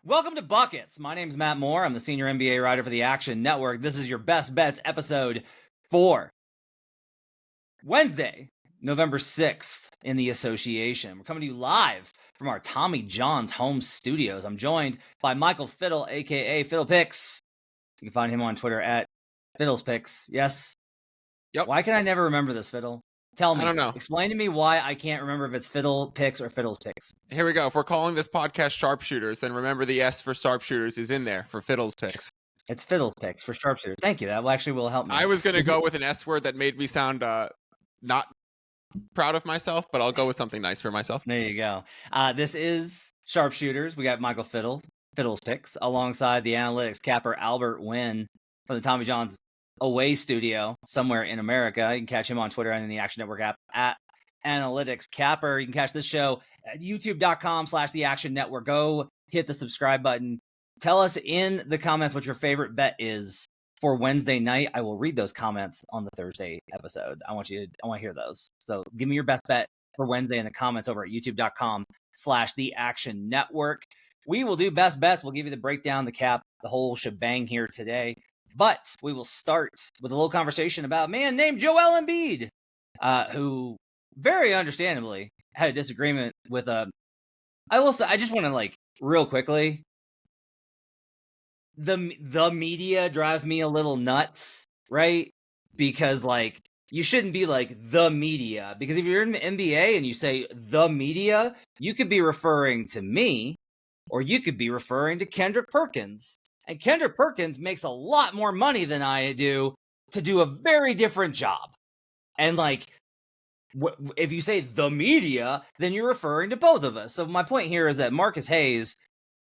Welcome to Buckets. My name's Matt Moore. I'm the senior NBA writer for the Action Network. This is your Best Bets episode for Wednesday, November 6th in the association. We're coming to you live from our Tommy John's home studios. I'm joined by Michael Fiddle, a.k.a. Fiddle Picks. You can find him on Twitter at Fiddles Picks. Yes? Yep. Why can I never remember this, Fiddle? Tell me. I don't know. Explain to me why I can't remember if it's Fiddle Picks or Fiddles Picks. Here we go. If we're calling this podcast Sharpshooters, then remember the S for Sharpshooters is in there for Fiddles Picks. It's Fiddles Picks for Sharpshooter. Thank you. That actually will help me. I was going to go with an S word that made me sound not proud of myself, but I'll go with something nice for myself. There you go. This is Sharpshooters. We got Michael Fiddles Picks, alongside the analytics capper Albert Wynn from the Tommy John's away studio somewhere in America. You can catch him on Twitter and in the Action Network app at Analytics Capper. You can catch this show at youtube.com/the Action Network. Go hit the subscribe button. Tell us in the comments what your favorite bet is for Wednesday night. I will read those comments on the Thursday episode. I want to hear those. So give me your best bet for Wednesday in the comments over at youtube.com/the Action Network. We will do best bets. We'll give you the breakdown, the cap, the whole shebang here today. But we will start with a little conversation about a man named Joel Embiid, who very understandably had a disagreement with I will say, I just want to real quickly, the media drives me a little nuts, right? Because you shouldn't be the media, because if you're in the NBA and you say the media, you could be referring to me, or you could be referring to Kendrick Perkins. And Kendrick Perkins makes a lot more money than I do to do a very different job. And if you say the media, then you're referring to both of us. So my point here is that Marcus Hayes,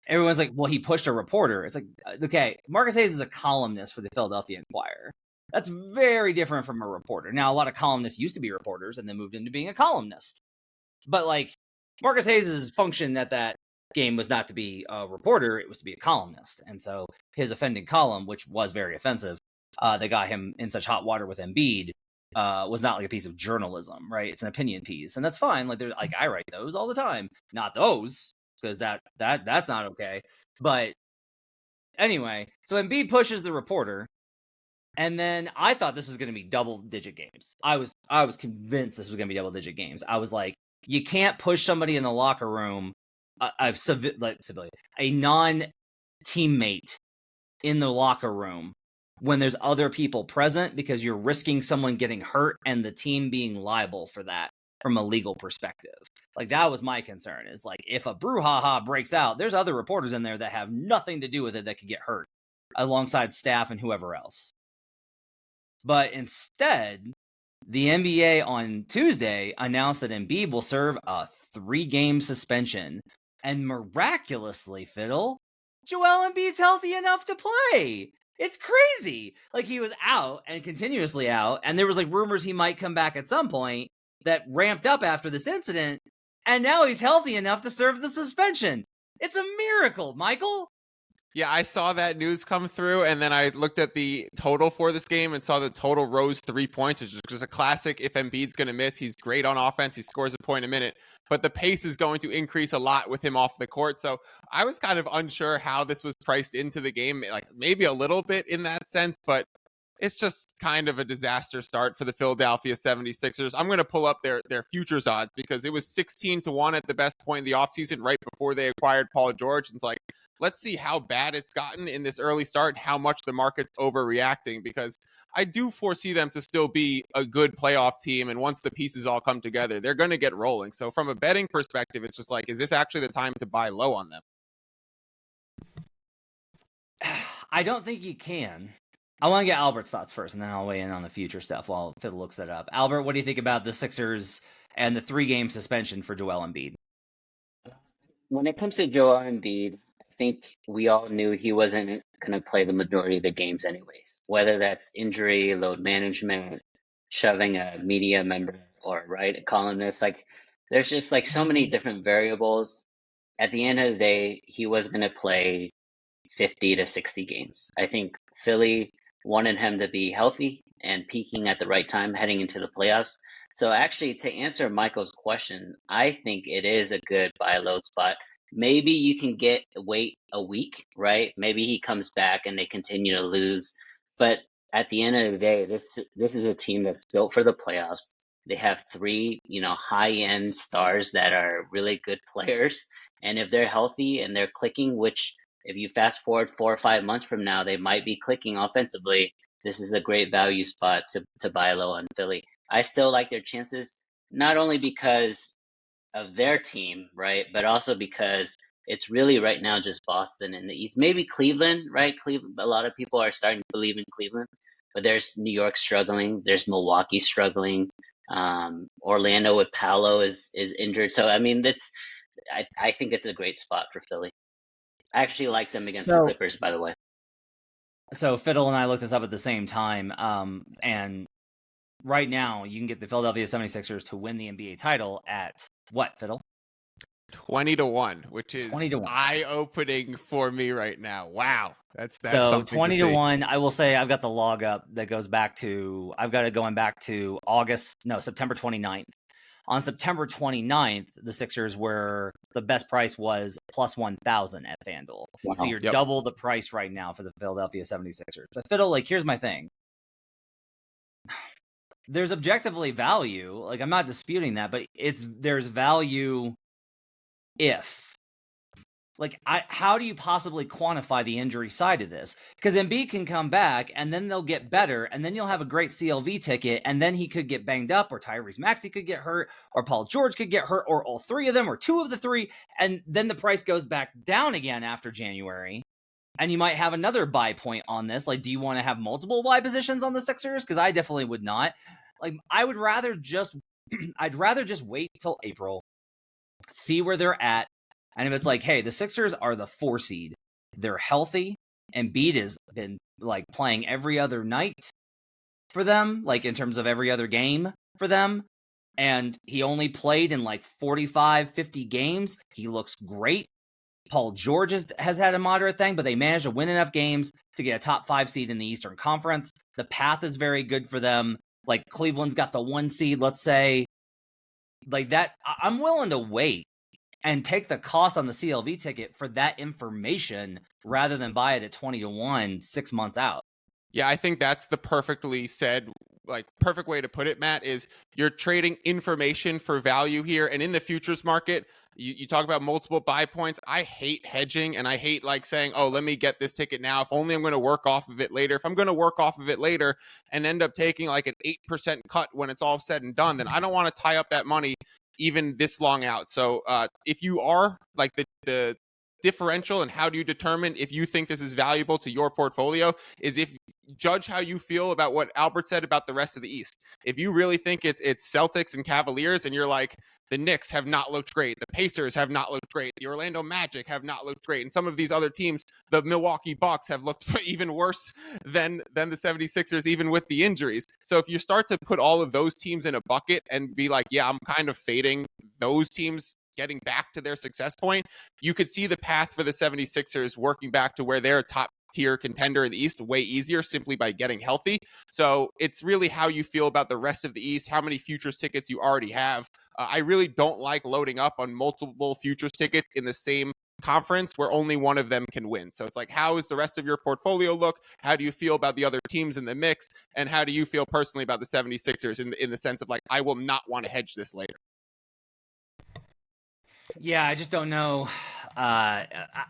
everyone's like, well, he pushed a reporter. It's like, okay, Marcus Hayes is a columnist for the Philadelphia Inquirer. That's very different from a reporter. Now, a lot of columnists used to be reporters and then moved into being a columnist. But Marcus Hayes' function at that game was not to be a reporter, it was to be a columnist. And so his offending column, which was very offensive, that got him in such hot water with Embiid, was not a piece of journalism, right? It's an opinion piece, and that's fine. I write those all the time, not those, because that's not okay. But anyway, so Embiid pushes the reporter, and then I thought this was going to be double-digit games. I was convinced this was going to be double-digit games. I was like, you can't push somebody in the locker room, a non-teammate in the locker room when there's other people present, because you're risking someone getting hurt and the team being liable for that from a legal perspective. That was my concern, is if a brouhaha breaks out, there's other reporters in there that have nothing to do with it that could get hurt alongside staff and whoever else. But instead, the NBA on Tuesday announced that Embiid will serve a 3-game suspension. And miraculously, Fiddle, Joel Embiid's healthy enough to play. It's crazy. He was out and continuously out, and there was rumors he might come back at some point that ramped up after this incident, and now he's healthy enough to serve the suspension. It's a miracle, Michael. Yeah, I saw that news come through, and then I looked at the total for this game and saw the total rose 3 points, which is just a classic. If Embiid's going to miss, he's great on offense. He scores a point a minute, but the pace is going to increase a lot with him off the court. So I was kind of unsure how this was priced into the game, maybe a little bit in that sense, but it's just kind of a disaster start for the Philadelphia 76ers. I'm going to pull up their futures odds, because it was 16-1 at the best point in the offseason right before they acquired Paul George. And it's let's see how bad it's gotten in this early start, how much the market's overreacting, because I do foresee them to still be a good playoff team. And once the pieces all come together, they're going to get rolling. So from a betting perspective, it's just is this actually the time to buy low on them? I don't think you can. I want to get Albert's thoughts first, and then I'll weigh in on the future stuff while Fiddle looks that up. Albert, what do you think about the Sixers and the 3-game suspension for Joel Embiid? When it comes to Joel Embiid, I think we all knew he wasn't going to play the majority of the games anyways, whether that's injury, load management, shoving a media member or a columnist. There's just so many different variables. At the end of the day, he was going to play 50 to 60 games. I think Philly wanted him to be healthy and peaking at the right time heading into the playoffs. So actually, to answer Michael's question, I think it is a good buy low spot maybe you can wait a week, right? Maybe he comes back and they continue to lose. But at the end of the day, this is a team that's built for the playoffs. They have three, high-end stars that are really good players. And if they're healthy and they're clicking, which if you fast forward 4 or 5 months from now, they might be clicking offensively, this is a great value spot to buy low on Philly. I still like their chances, not only because of their team, right? But also because it's really right now just Boston in the East. Maybe Cleveland, right? Cleveland. A lot of people are starting to believe in Cleveland, but there's New York struggling. There's Milwaukee struggling. Orlando with Paolo is injured. So I mean, I think it's a great spot for Philly. I actually like them against the Clippers, by the way. So Fiddle and I looked this up at the same time, and right now you can get the Philadelphia 76ers to win the NBA title at what, Fiddle? 20-1, which is 20-1. eye-opening for me right now. Wow, that's so something 20-1. I will say I've got the log up that goes back to September 29th. On September 29th, the Sixers were the best price was plus 1,000 at FanDuel. Wow. So you're double the price right now for the Philadelphia 76ers. But Fiddle, here's my thing. There's objectively value. I'm not disputing that, but there's value if. How do you possibly quantify the injury side of this? Because Embiid can come back, and then they'll get better, and then you'll have a great CLV ticket, and then he could get banged up, or Tyrese Maxey could get hurt, or Paul George could get hurt, or all three of them, or two of the three, and then the price goes back down again after January, and you might have another buy point on this. Do you want to have multiple buy positions on the Sixers? Because I definitely would not. I would rather I'd rather just wait till April, see where they're at. And if it's hey, the Sixers are the 4 seed, they're healthy, Embiid has been playing every other night for them, in terms of every other game for them, and he only played in 45, 50 games. He looks great. Paul George has had a moderate thing, but they managed to win enough games to get a top 5 seed in the Eastern Conference. The path is very good for them. Cleveland's got the 1 seed, let's say. That, I'm willing to wait and take the cost on the CLV ticket for that information rather than buy it at 20-1 6 months out. Yeah, I think that's the perfectly said, perfect way to put it, Matt, is you're trading information for value here. And in the futures market, you talk about multiple buy points. I hate hedging, and I hate saying, oh, let me get this ticket now. If only I'm going to work off of it later. If I'm going to work off of it later and end up taking an 8% cut when it's all said and done, then I don't want to tie up that money even this long out. So if you are the differential, and how do you determine if you think this is valuable to your portfolio, is if judge how you feel about what Albert said about the rest of the East. If you really think it's Celtics and Cavaliers, and you're the Knicks have not looked great, the Pacers have not looked great, the Orlando Magic have not looked great, and some of these other teams, the Milwaukee Bucks, have looked even worse than the 76ers, even with the injuries. So if you start to put all of those teams in a bucket and be yeah, I'm kind of fading those teams getting back to their success point, you could see the path for the 76ers working back to where they're a top tier contender in the East way easier simply by getting healthy. So it's really how you feel about the rest of the East, how many futures tickets you already have. I really don't like loading up on multiple futures tickets in the same conference where only one of them can win. So it's how is the rest of your portfolio look? How do you feel about the other teams in the mix? And how do you feel personally about the 76ers in the sense of I will not want to hedge this later? Yeah, I just don't know.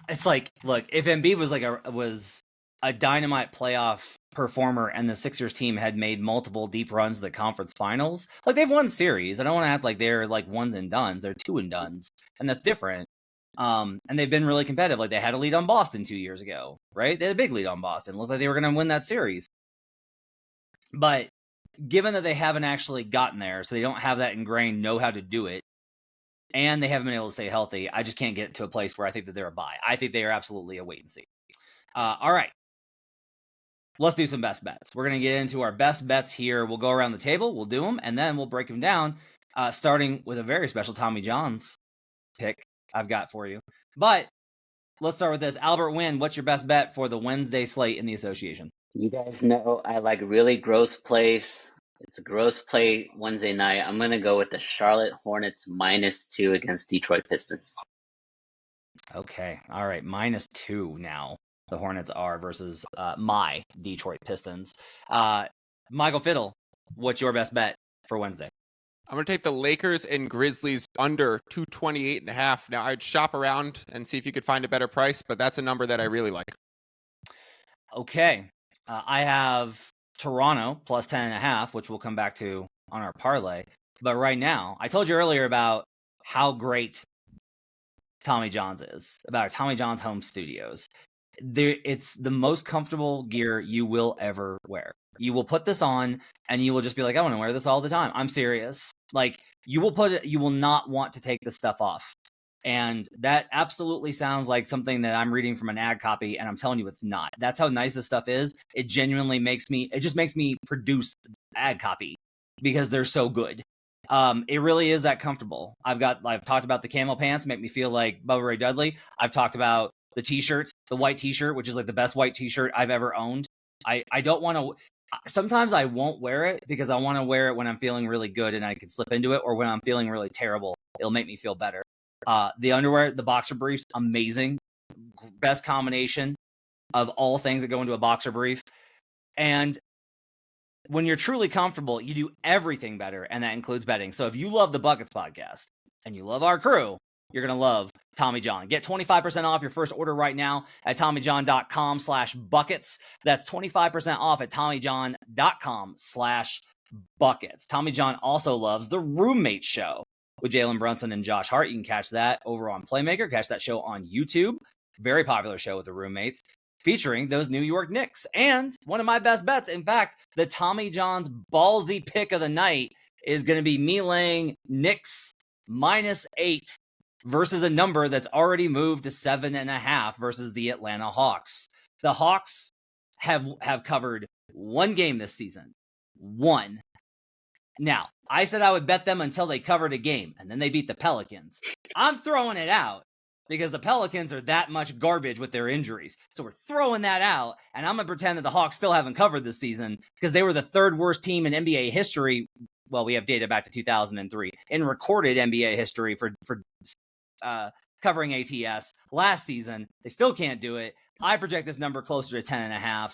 It's look, if Embiid was a dynamite playoff performer and the Sixers team had made multiple deep runs to the conference finals, they've won series. I don't want to act like they're ones and dones. They're two and dones, and that's different. And they've been really competitive. They had a lead on Boston 2 years ago, right? They had a big lead on Boston. It looked like they were going to win that series. But given that they haven't actually gotten there, so they don't have that ingrained know how to do it, and they haven't been able to stay healthy, I just can't get to a place where I think that they're a buy. I think they are absolutely a wait and see. All right. Let's do some best bets. We're going to get into our best bets here. We'll go around the table, we'll do them, and then we'll break them down, starting with a very special Tommy John's pick I've got for you. But let's start with this. Albert Wynn, what's your best bet for the Wednesday slate in the association? You guys know I like really gross plays. It's a gross play Wednesday night. I'm going to go with the Charlotte Hornets -2 against Detroit Pistons. Okay. All right. -2 now. The Hornets are versus my Detroit Pistons. Michael Fiddle, what's your best bet for Wednesday? I'm going to take the Lakers and Grizzlies under 228.5. Now, I'd shop around and see if you could find a better price, but that's a number that I really like. Okay. I have Toronto plus 10.5, which we'll come back to on our parlay. But right now, I told you earlier about how great Tommy John's is, about our Tommy John's home studios. It's the most comfortable gear you will ever wear. You will put this on and you will just be like, I want to wear this all the time. I'm serious. Like, you will not want to take this stuff off. And that absolutely sounds like something that I'm reading from an ad copy, and I'm telling you it's not. That's how nice this stuff is. It genuinely makes me produce ad copy because they're so good. It really is that comfortable. I've talked about the camel pants, make me feel like Bubba Ray Dudley. I've talked about the t-shirts, the white t-shirt, which is like the best white t-shirt I've ever owned. I don't want to, sometimes I won't wear it because I want to wear it when I'm feeling really good and I can slip into it, or when I'm feeling really terrible, it'll make me feel better. The underwear, the boxer briefs, amazing. Best combination of all things that go into a boxer brief. And when you're truly comfortable, you do everything better, and that includes betting. So if you love the Buckets podcast and you love our crew, you're going to love Tommy John. Get 25% off your first order right now at TommyJohn.com/buckets. That's 25% off at TommyJohn.com/buckets. Tommy John also loves the Roommate Show with Jalen Brunson and Josh Hart. You can catch that over on Playmaker. Catch that show on YouTube. Very popular show with the roommates, featuring those New York Knicks. And one of my best bets, in fact, the Tommy John's ballsy pick of the night is going to be me laying Knicks -8 versus a number that's already moved to 7.5 versus the Atlanta Hawks. The Hawks have covered one game this season. One. Now, I said I would bet them until they covered a game, and then they beat the Pelicans. I'm throwing it out because the Pelicans are that much garbage with their injuries. So we're throwing that out, and I'm going to pretend that the Hawks still haven't covered this season because they were the third worst team in NBA history. Well, we have data back to 2003 in recorded NBA history for covering ATS last season. They still can't do it. I project this number closer to 10.5.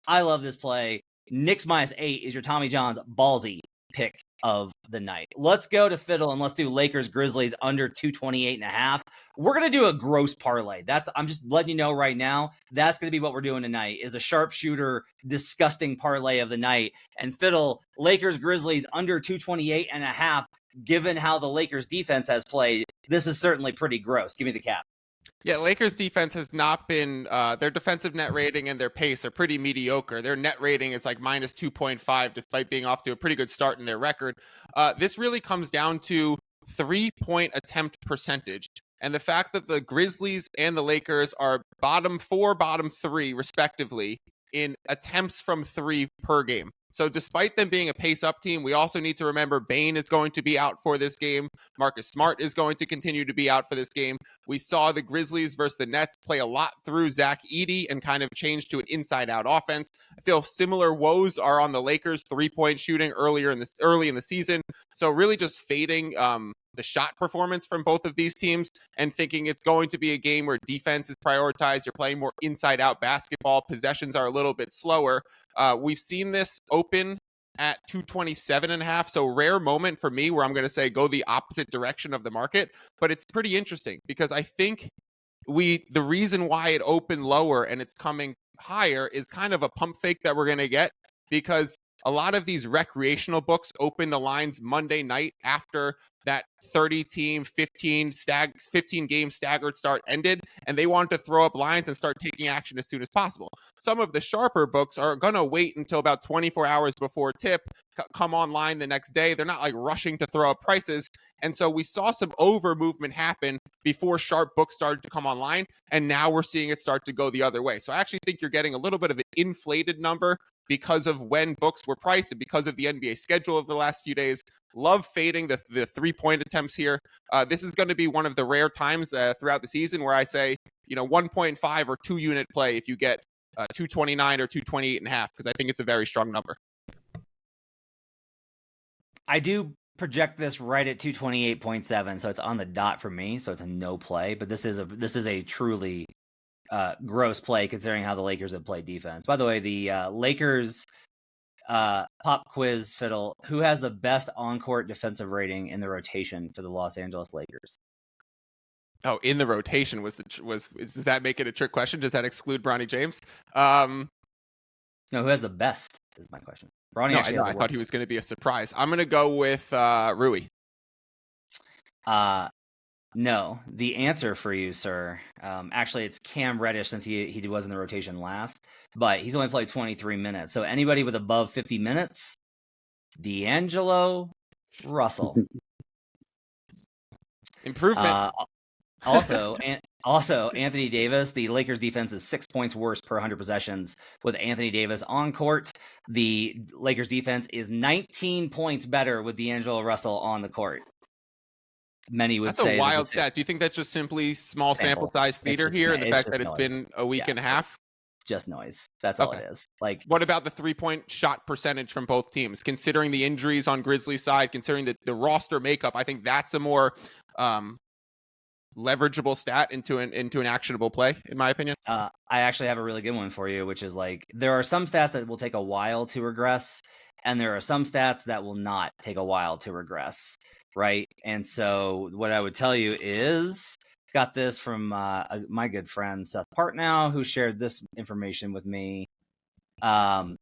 I love this play. Knicks -8 is your Tommy John's ballsy pick of the night. Let's go to Fiddle and let's do Lakers Grizzlies under 228.5. We're going to do a gross parlay. I'm just letting you know right now, that's going to be what we're doing tonight, is a sharpshooter, disgusting parlay of the night. And Fiddle, Lakers Grizzlies under 228.5, given how the Lakers defense has played, this is certainly pretty gross. Give me the cap. Yeah, Lakers defense has not been, their defensive net rating and their pace are pretty mediocre. Their net rating is like -2.5, despite being off to a pretty good start in their record. This really comes down to 3-point attempt percentage. And the fact that the Grizzlies and the Lakers are bottom 4, bottom 3, respectively, in attempts from 3 per game. So despite them being a pace-up team, we also need to remember Bane is going to be out for this game. Marcus Smart is going to continue to be out for this game. We saw the Grizzlies versus the Nets play a lot through Zach Edey and kind of change to an inside-out offense. I feel similar woes are on the Lakers' three-point shooting early in the season. So really just fading the shot performance from both of these teams and thinking it's going to be a game where defense is prioritized. You're playing more inside-out basketball. Possessions are a little bit slower. We've seen this open at 227.5. So rare moment for me where I'm going to say go the opposite direction of the market. But it's pretty interesting because I think the reason why it opened lower and it's coming higher is kind of a pump fake that we're going to get, because a lot of these recreational books open the lines Monday night after that 30-team, 15-game staggered start ended, and they want to throw up lines and start taking action as soon as possible. Some of the sharper books are going to wait until about 24 hours before tip, come online the next day. They're not like rushing to throw up prices. And so we saw some over movement happen before sharp books started to come online, and now we're seeing it start to go the other way. So I actually think you're getting a little bit of an inflated number because of when books were priced and because of the NBA schedule of the last few days. Love fading the 3-point attempts here. This is going to be one of the rare times throughout the season where I say, 1.5 or 2-unit play if you get 229 or 228.5, because I think it's a very strong number. I do project this right at 228.7, so it's on the dot for me. So it's a no play, but this is a truly gross play considering how the Lakers have played defense. By the way, the Lakers pop quiz fiddle. Who has the best on-court defensive rating in the rotation for the Los Angeles Lakers? Oh, in the rotation does that make it a trick question? Does that exclude Bronny James? No, who has the best is my question. Bronny No, actually I has the thought he worst. was going to be a surprise. I'm going to go with Rui. No, the answer for you, sir. Actually, it's Cam Reddish since he was in the rotation last, but he's only played 23 minutes. So anybody with above 50 minutes, D'Angelo Russell. Improvement. Also, Anthony Davis. The Lakers defense is 6 points worse per 100 possessions with Anthony Davis on court. The Lakers defense is 19 points better with D'Angelo Russell on the court. Many would That's say a wild stat. Do you think that's just simply small sample size theater here, and the fact that it's been a week and a half? Just noise. That's all it is. Like, what about the 3-point shot percentage from both teams? Considering the injuries on Grizzlies side, considering the roster makeup, I think that's a more leverageable stat into an actionable play, in my opinion. I actually have a really good one for you, which is like there are some stats that will take a while to regress, and there are some stats that will not take a while to regress, right? And so what I would tell you is, got this from my good friend Seth Partnow, who shared this information with me, that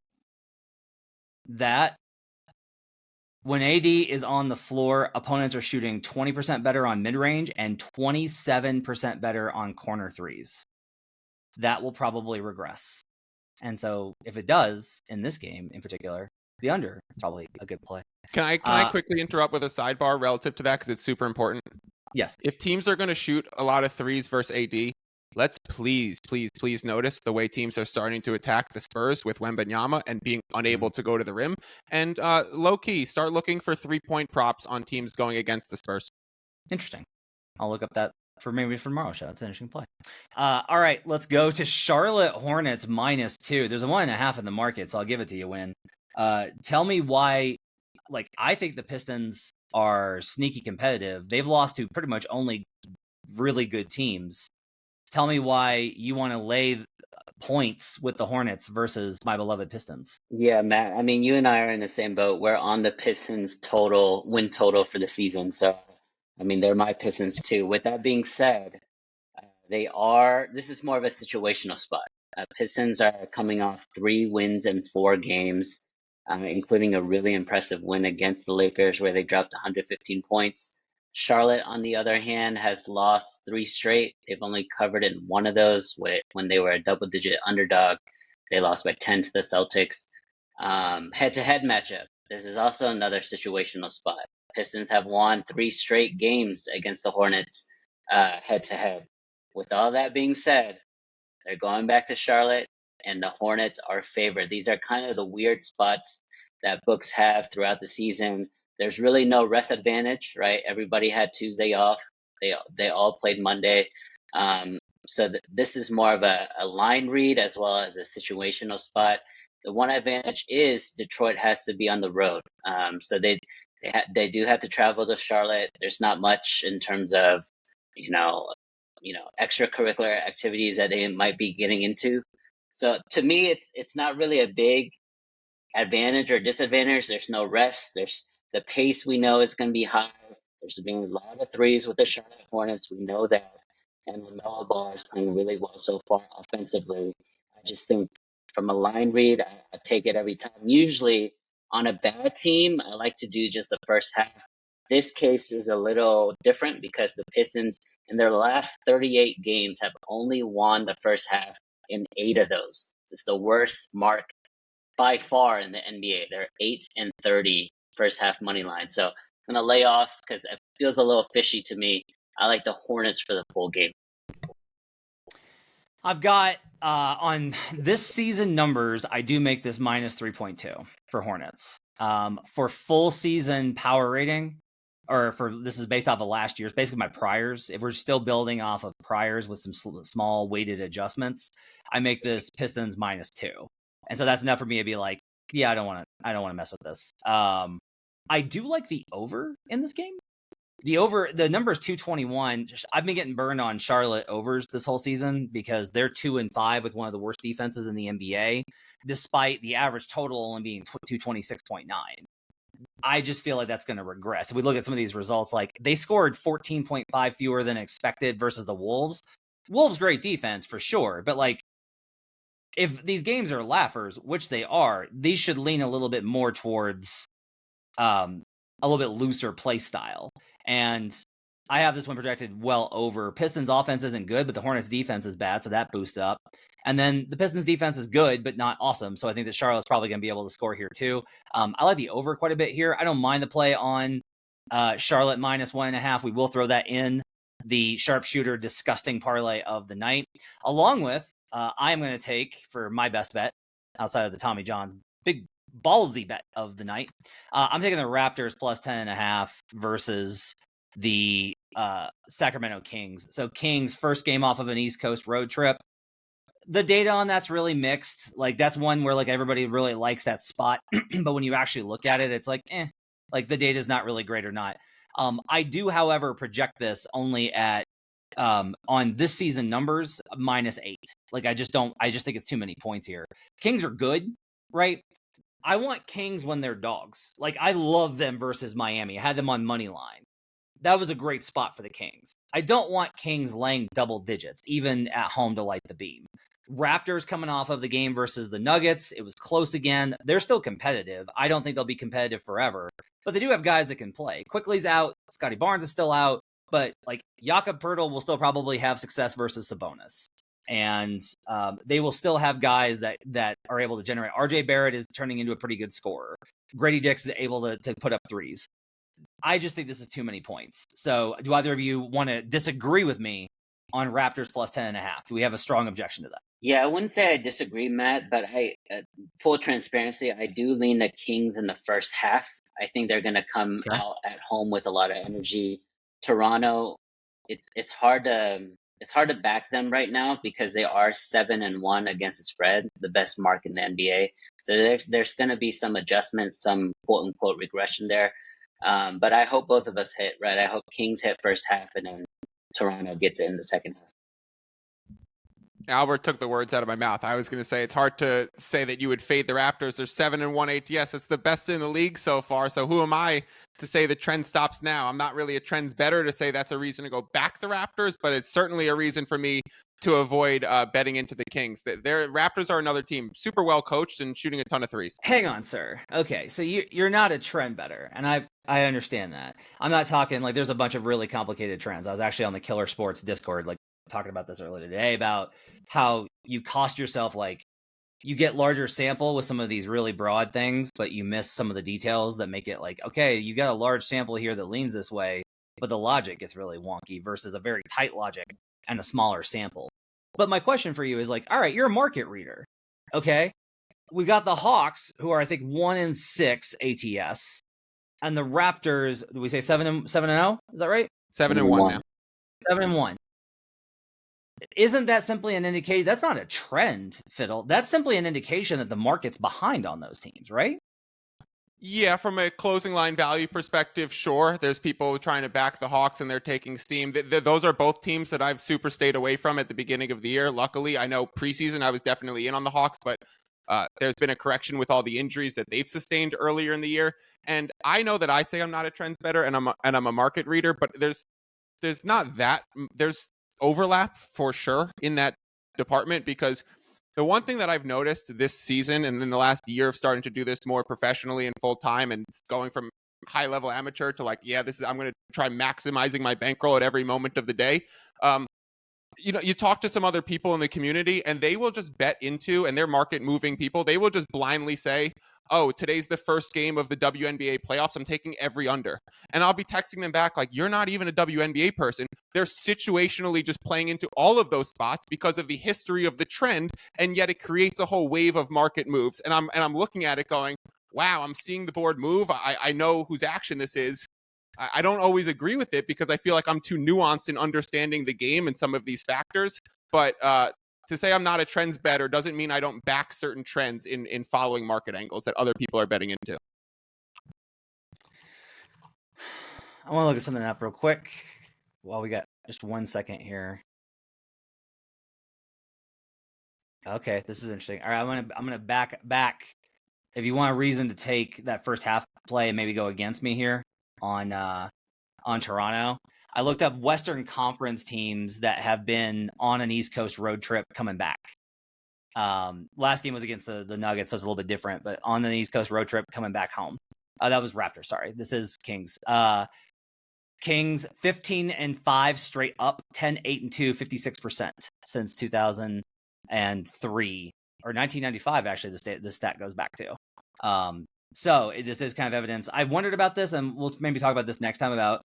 when AD is on the floor, opponents are shooting 20% better on mid-range and 27% better on corner threes. That will probably regress. And so if it does, in this game in particular, the under is probably a good play. Can I quickly interrupt with a sidebar relative to that, because it's super important? Yes. If teams are going to shoot a lot of threes versus AD, let's please notice the way teams are starting to attack the Spurs with Wembanyama and being unable to go to the rim. And low-key, start looking for 3-point props on teams going against the Spurs. Interesting. I'll look up that for tomorrow's show. It's an interesting play. All right, let's go to Charlotte Hornets -2. There's a 1.5 in the market, so I'll give it to you, Win. Tell me why. Like, I think the Pistons are sneaky competitive. They've lost to pretty much only really good teams. Tell me why you want to lay points with the Hornets versus my beloved Pistons. Yeah, Matt. I mean, you and I are in the same boat. We're on the Pistons win total for the season. So, I mean, they're my Pistons too. With that being said, this is more of a situational spot. Pistons are coming off 3 wins in 4 games, including a really impressive win against the Lakers where they dropped 115 points. Charlotte, on the other hand, has lost 3 straight. They've only covered in 1 of those when they were a double-digit underdog. They lost by 10 to the Celtics. Head-to-head matchup. This is also another situational spot. Pistons have won 3 straight games against the Hornets head-to-head. With all that being said, they're going back to Charlotte, and the Hornets are favored. These are kind of the weird spots that books have throughout the season. There's really no rest advantage, right? Everybody had Tuesday off. They all played Monday. So this is more of a line read as well as a situational spot. The one advantage is Detroit has to be on the road. So they do have to travel to Charlotte. There's not much in terms of, extracurricular activities that they might be getting into. So to me, it's not really a big advantage or disadvantage. There's no rest. There's the pace we know is going to be high. There's been a lot of threes with the Charlotte Hornets. We know that. And LaMelo Ball is playing really well so far offensively. I just think from a line read, I take it every time. Usually on a bad team, I like to do just the first half. This case is a little different because the Pistons in their last 38 games have only won the first half in 8 of those. It's the worst mark by far in the NBA. They're 8-30 first half money line. So I'm going to lay off because it feels a little fishy to me. I like the Hornets for the full game. I've got on this season numbers, I do make this -3.2 for Hornets. For full season power rating, this is based off of last year's, basically my priors. If we're still building off of priors with some small weighted adjustments, I make this Pistons -2. And so that's enough for me to be like, yeah, I don't want to mess with this. I do like the over in this game. The number is 221. I've been getting burned on Charlotte overs this whole season because they're 2-5 with one of the worst defenses in the NBA, despite the average total only being 226.9. I just feel like that's going to regress. If we look at some of these results, like they scored 14.5 fewer than expected versus the Wolves. Wolves, great defense for sure, but like if these games are laughers, which they are, these should lean a little bit more towards a little bit looser play style. And I have this one projected well over. Pistons offense isn't good, but the Hornets defense is bad, so that boosts up. And then the Pistons defense is good, but not awesome. So I think that Charlotte's probably going to be able to score here too. I like the over quite a bit here. I don't mind the play on Charlotte -1.5. We will throw that in the sharpshooter disgusting parlay of the night, along with I am going to take for my best bet outside of the Tommy John's big ballsy bet of the night. I'm taking the Raptors +10.5 versus the Sacramento Kings. So Kings first game off of an East Coast road trip. The data on that's really mixed. Like that's one where like everybody really likes that spot, but when you actually look at it, it's like like the data is not really great or not. I do, however, project this only at on this season numbers -8. Like I just think it's too many points here. Kings are good, right? I want Kings when they're dogs. Like I love them versus Miami. I had them on money line. That was a great spot for the Kings. I don't want Kings laying double digits, even at home to light the beam. Raptors coming off of the game versus the Nuggets. It was close again. They're still competitive. I don't think they'll be competitive forever, but they do have guys that can play. Quickly's out. Scotty Barnes is still out, but like Jakob Poeltl will still probably have success versus Sabonis. And they will still have guys that are able to generate. RJ Barrett is turning into a pretty good scorer. Grady Dick is able to put up threes. I just think this is too many points. So do either of you want to disagree with me on Raptors +10.5? Do we have a strong objection to that? Yeah, I wouldn't say I disagree, Matt, but full transparency, I do lean the Kings in the first half. I think they're going to come out at home with a lot of energy. Toronto, it's hard to back them right now because they are 7-1 against the spread, the best mark in the NBA. So there's going to be some adjustments, some quote unquote regression there. But I hope both of us hit, right? I hope Kings hit first half and then Toronto gets it in the second half. Albert took the words out of my mouth. I was going to say it's hard to say that you would fade the Raptors. They're 7-1 ATS. It's the best in the league so far. So who am I to say the trend stops now? I'm not really a trends better to say that's a reason to go back the Raptors, but it's certainly a reason for me to avoid betting into the Kings. Their Raptors are another team, super well coached and shooting a ton of threes. Hang on, sir. Okay, so you're not a trend better, and I understand that. I'm not talking like there's a bunch of really complicated trends. I was actually on the Killer Sports Discord like talking about this earlier today about how you cost yourself, like you get larger sample with some of these really broad things, but you miss some of the details that make it like, okay, you got a large sample here that leans this way, but the logic gets really wonky versus a very tight logic and a smaller sample. But my question for you is like, all right, you're a market reader. Okay. We got the Hawks, who are I think 1-6 ATS, and the Raptors, do we say 7-0? Is that right? 7-1 now. 7-1. Isn't that simply an indication? That's not a trend, Fiddle. That's simply an indication that the market's behind on those teams, right? Yeah, from a closing line value perspective, sure. There's people trying to back the Hawks and they're taking steam. Those are both teams that I've super stayed away from at the beginning of the year. Luckily, I know preseason I was definitely in on the Hawks, but there's been a correction with all the injuries that they've sustained earlier in the year. And I know that I say I'm not a trends better and I'm a market reader, but there's not that. There's overlap for sure in that department, because the one thing that I've noticed this season and in the last year of starting to do this more professionally and full time and going from high level amateur to like, yeah, I'm going to try maximizing my bankroll at every moment of the day. You talk to some other people in the community and they will just bet into, and they're market moving people. They will just blindly say, oh, today's the first game of the WNBA playoffs. I'm taking every under. And I'll be texting them back like, you're not even a WNBA person. They're situationally just playing into all of those spots because of the history of the trend. And yet it creates a whole wave of market moves. And I'm looking at it going, wow, I'm seeing the board move. I know whose action this is. I don't always agree with it because I feel like I'm too nuanced in understanding the game and some of these factors. But to say I'm not a trends better doesn't mean I don't back certain trends in following market angles that other people are betting into. I want to look at something up real quick. While we got just 1 second here. Okay, this is interesting. All right, I'm gonna back. If you want a reason to take that first half play and maybe go against me here on Toronto, I looked up Western Conference teams that have been on an East Coast road trip coming back. Last game was against the Nuggets, so it's a little bit different, but on the East Coast road trip coming back home. That was Raptors, sorry. This is Kings. Kings 15-5 straight up, 10-8-2, 56% since 2003 or 1995. Actually, this stat goes back to. So this is kind of evidence. I've wondered about this, and we'll maybe talk about this next time about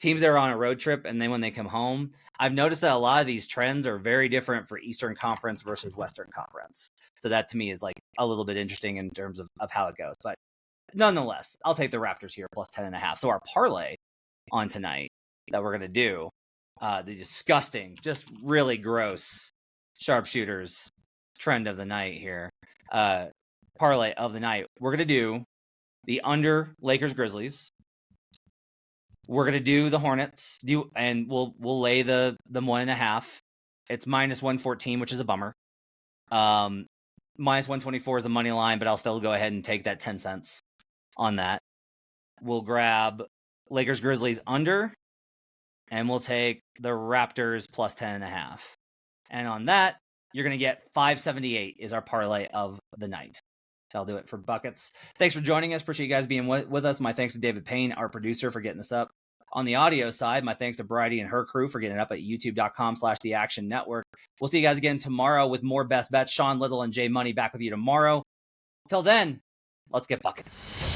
teams that are on a road trip and then when they come home. I've noticed that a lot of these trends are very different for Eastern Conference versus Western Conference. So that to me is like a little bit interesting in terms of how it goes. But nonetheless, I'll take the Raptors here plus 10.5. So our parlay on tonight that we're going to do, the disgusting, just really gross sharpshooters trend of the night here. Parlay of the night. We're going to do the under Lakers Grizzlies. We're going to do the Hornets, and we'll lay the 1.5. It's minus 114, which is a bummer. Minus 124 is the money line, but I'll still go ahead and take that 10 cents on that. We'll grab Lakers Grizzlies under, and we'll take the Raptors plus 10.5. And on that, you're going to get 578 is our parlay of the night. I'll do it for buckets. Thanks for joining us. Appreciate you guys being with us. My thanks to David Payne, our producer, for getting this up. On the audio side, my thanks to Bridie and her crew for getting it up at youtube.com/The Action Network. We'll see you guys again tomorrow with more best bets. Sean Little and Jay Money back with you tomorrow. Till then, let's get buckets.